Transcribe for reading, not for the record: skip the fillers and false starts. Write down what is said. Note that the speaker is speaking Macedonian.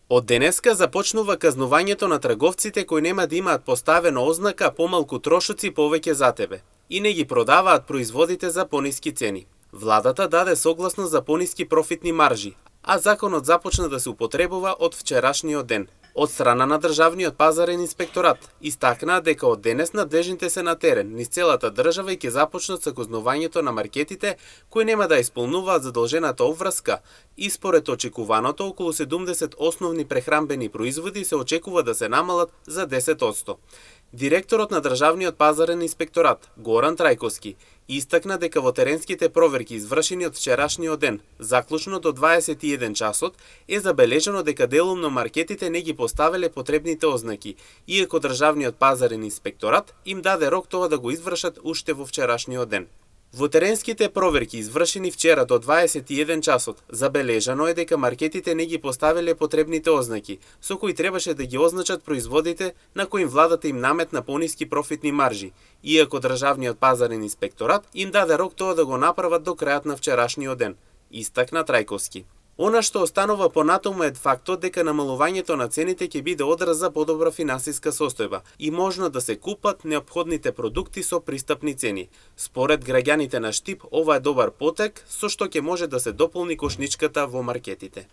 Од денеска започнува казнувањето на трговците кои нема да имаат поставено ознака помалку трошоци повеќе за тебе и не ги продаваат производите за пониски цени. Владата даде согласност за пониски профитни маржи, а законот започна да се употребува од вчерашниот ден. Од страна на Државниот пазарен инспекторат истакнаа дека од денес надлежните се на терен низ целата држава и ќе започнат со казнувањето на маркетите кои нема да исполнуваат задолжената обврска и според очекуваното околу 70 основни прехранбени производи се очекува да се намалат за 10%. Директорот на Државниот пазарен инспекторат Горан Трајковски истакна дека во теренските проверки извршени од вчерашниот ден, заклучно до 21 часот, е забележано дека делумно маркетите не ги поставеле потребните ознаки, иако Државниот пазарен инспекторат им даде рок тоа да го извршат уште во вчерашниот ден. Во теренските проверки извршени вчера до 21 часот, забележано е дека маркетите не ги поставиле потребните ознаки, со кои требаше да ги означат производите на кои владата им наметна пониски профитни маржи, иако Државниот пазарен инспекторат им даде рок тоа да го направат до крајот на вчерашниот ден, истакна Трајковски. Она што останува понатаму е фактот дека намалувањето на цените ќе биде одраз за подобра финансиска состојба и можно да се купат неопходните продукти со пристапни цени. Според граѓаните на Штип, ова е добар потек со што ќе може да се дополни кошничката во маркетите.